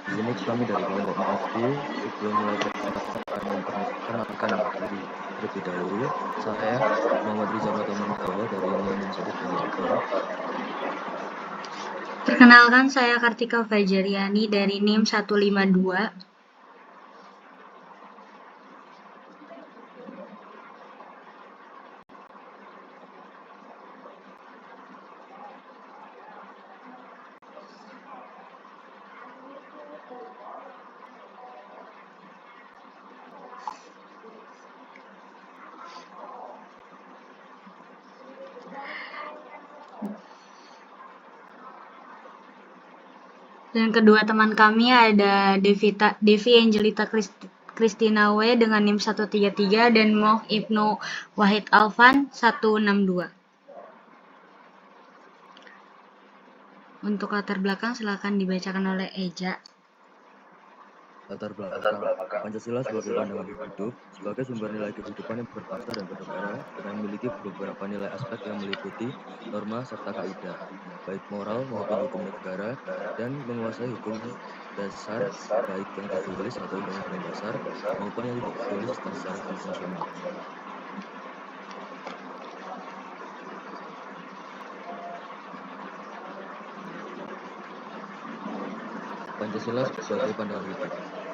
Di sini kami dari kelompok MFD. Sebelum mulai pembahasan akan memperkenalkan diri terlebih dahulu. Saya Muhammad Riza Pratama Nugroho dari NIM 138. Perkenalkan, saya Kartika Fajariani dari NIM 152. Dan kedua teman kami ada Devi Angelita Christina W dengan NIM 133 dan Moh Ibnu Wahid Alfan 162. Untuk latar belakang silakan dibacakan oleh Eja. Latar belakang Pancasila sebagai pandangan hidup, sebagai sumber nilai kehidupan yang berbangsa dan bernegara, dengan memiliki beberapa nilai aspek yang meliputi norma serta kaidah, baik moral maupun hukum negara, dan menguasai hukum dasar, baik yang tertulis atau undang-undang dasar, maupun yang tidak tertulis dan secara konvensional. Pancasila sebagai pandangan hidup.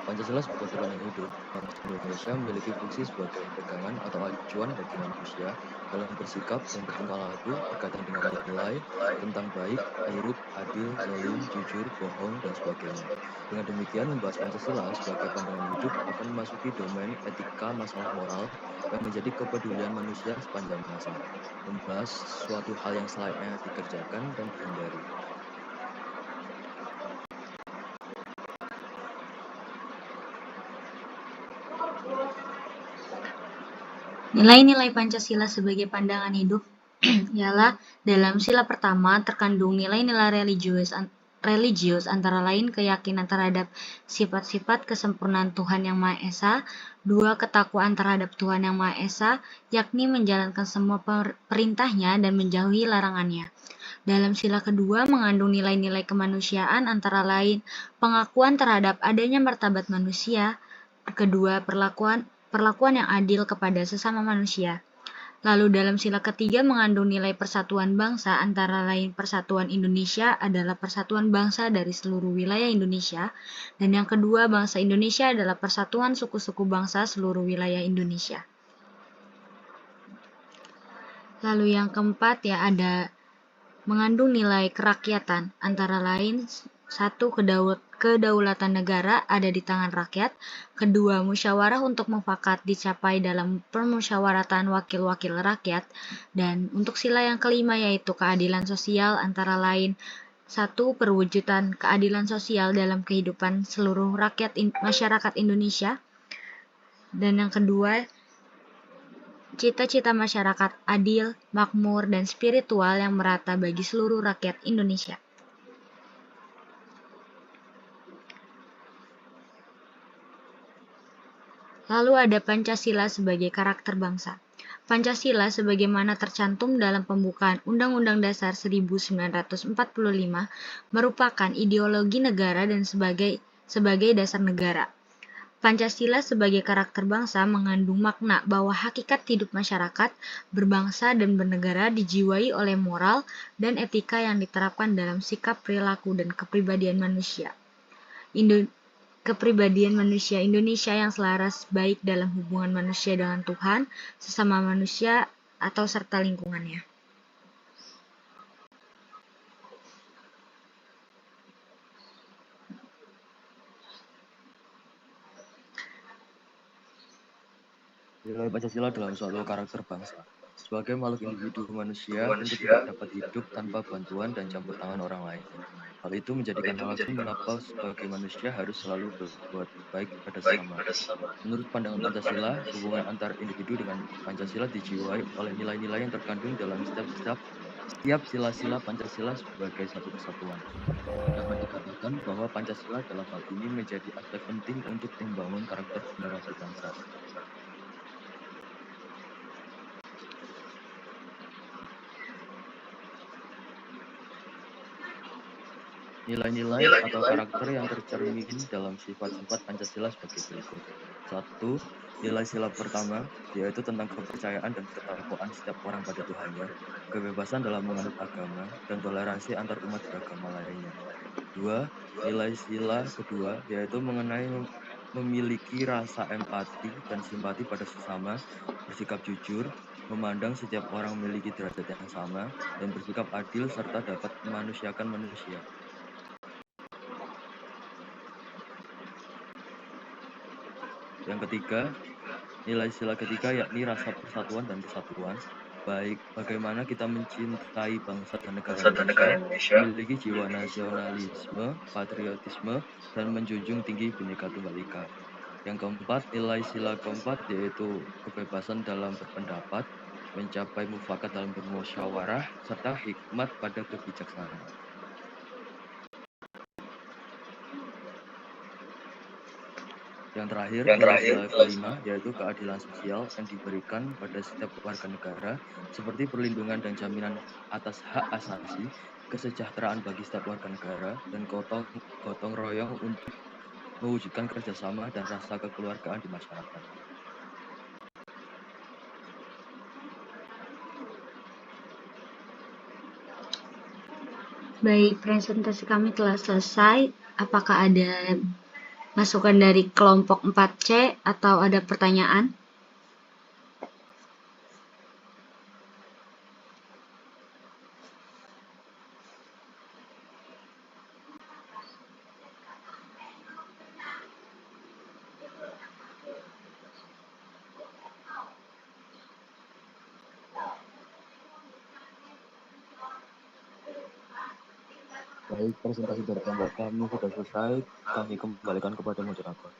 Pancasila sebagai pandangan hidup, bangsa Indonesia memiliki fungsi sebagai pegangan atau acuan bagi manusia dalam bersikap dan bertingkah laku berkaitan dengan nilai tentang baik, buruk, adil, zalim, jujur, bohong, dan sebagainya. Dengan demikian, membahas Pancasila sebagai pandangan hidup akan memasuki domain etika masalah moral yang menjadi kepedulian manusia sepanjang masa. Membahas suatu hal yang selayaknya dikerjakan dan dihindari. Nilai-nilai Pancasila sebagai pandangan hidup ialah dalam sila pertama terkandung nilai-nilai religius antara lain keyakinan terhadap sifat-sifat kesempurnaan Tuhan Yang Maha Esa, 2. Ketakwaan terhadap Tuhan Yang Maha Esa, yakni menjalankan semua perintahnya dan menjauhi larangannya. Dalam sila kedua mengandung nilai-nilai kemanusiaan antara lain pengakuan terhadap adanya martabat manusia, kedua perlakuan yang adil kepada sesama manusia. Lalu dalam sila ketiga mengandung nilai persatuan bangsa antara lain persatuan Indonesia adalah persatuan bangsa dari seluruh wilayah Indonesia, dan yang kedua bangsa Indonesia adalah persatuan suku-suku bangsa seluruh wilayah Indonesia. Lalu yang keempat ya ada mengandung nilai kerakyatan antara lain 1. Kedaulatan negara ada di tangan rakyat, 2. Musyawarah untuk mufakat dicapai dalam permusyawaratan wakil-wakil rakyat, dan untuk sila yang kelima yaitu keadilan sosial antara lain 1. Perwujudan keadilan sosial dalam kehidupan seluruh rakyat masyarakat Indonesia, dan yang kedua cita-cita masyarakat adil, makmur, dan spiritual yang merata bagi seluruh rakyat Indonesia. Lalu ada Pancasila sebagai karakter bangsa. Pancasila sebagaimana tercantum dalam pembukaan Undang-Undang Dasar 1945 merupakan ideologi negara dan sebagai dasar negara. Pancasila sebagai karakter bangsa mengandung makna bahwa hakikat hidup masyarakat berbangsa dan bernegara dijiwai oleh moral dan etika yang diterapkan dalam sikap, perilaku, dan kepribadian manusia Indonesia yang selaras baik dalam hubungan manusia dengan Tuhan, sesama manusia, atau serta lingkungannya. Nilai Pancasila dalam suatu karakter bangsa. Sebagai makhluk individu manusia tentu tidak dapat hidup tanpa bantuan dan campur tangan orang lain. Hal itu menjadikan alasan mengapa sebagai manusia harus selalu berbuat baik pada sesama. Menurut pandangan Pancasila, hubungan antar individu dengan Pancasila dijiwai oleh nilai-nilai yang terkandung dalam setiap sila-sila Pancasila sebagai satu kesatuan. Dapat dikatakan bahwa Pancasila dalam hal ini menjadi aspek penting untuk membangun karakter generasi bangsa. Nilai-nilai atau karakter yang tercermin dalam sifat-sifat Pancasila sebagai berikut. 1. Nilai sila pertama, yaitu tentang kepercayaan dan ketakwaan setiap orang pada Tuhannya, kebebasan dalam menganut agama, dan toleransi antar umat beragama lainnya. 2. Nilai sila kedua, yaitu mengenai memiliki rasa empati dan simpati pada sesama, bersikap jujur, memandang setiap orang memiliki derajat yang sama, dan bersikap adil serta dapat memanusiakan manusia. Yang ketiga, nilai sila ketiga yakni rasa persatuan dan kesatuan, baik bagaimana kita mencintai bangsa dan negara Indonesia, memiliki jiwa nasionalisme, patriotisme, dan menjunjung tinggi Bhinneka Tunggal Ika. Yang keempat, nilai sila keempat yaitu kebebasan dalam berpendapat, mencapai mufakat dalam bermusyawarah, serta hikmat pada kebijaksanaan. Yang terakhir, nilai sila kelima yaitu keadilan sosial yang diberikan pada setiap warga negara, seperti perlindungan dan jaminan atas hak asasi, kesejahteraan bagi setiap warga negara, dan gotong royong untuk mewujudkan kerjasama dan rasa kekeluargaan di masyarakat. Baik, presentasi kami telah selesai. Apakah ada masukan dari kelompok 4C atau ada pertanyaan? Baik, presentasi dari kelompok kami sudah selesai. Kami kembalikan kepada moderator.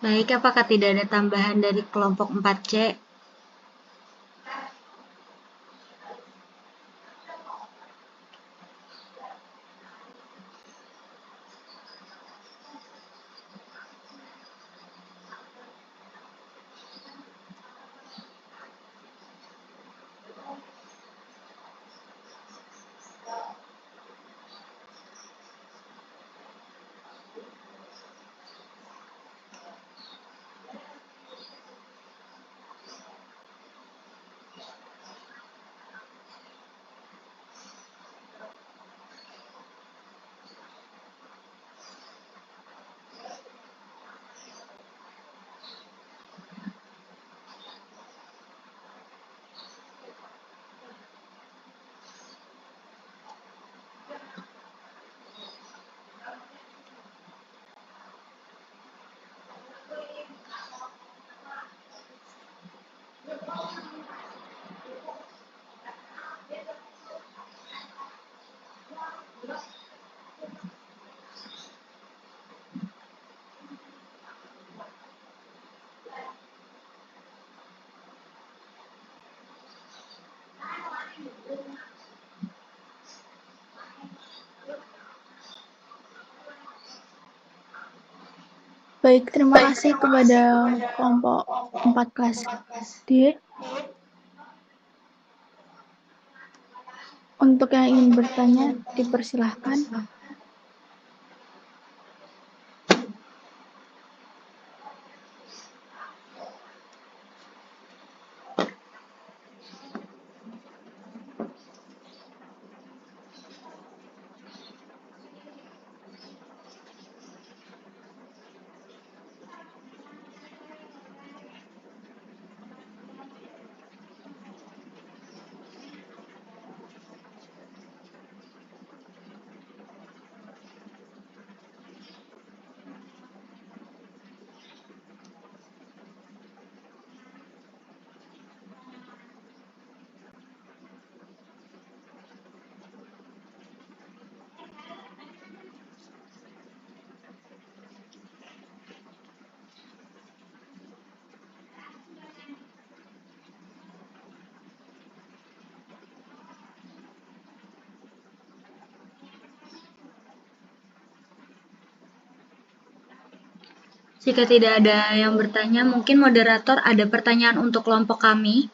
Baik, apakah tidak ada tambahan dari kelompok 4C? Baik, terima kasih kepada kelompok 4 kelas D. Untuk yang ingin bertanya, dipersilahkan. Jika tidak ada yang bertanya, mungkin moderator ada pertanyaan untuk kelompok kami.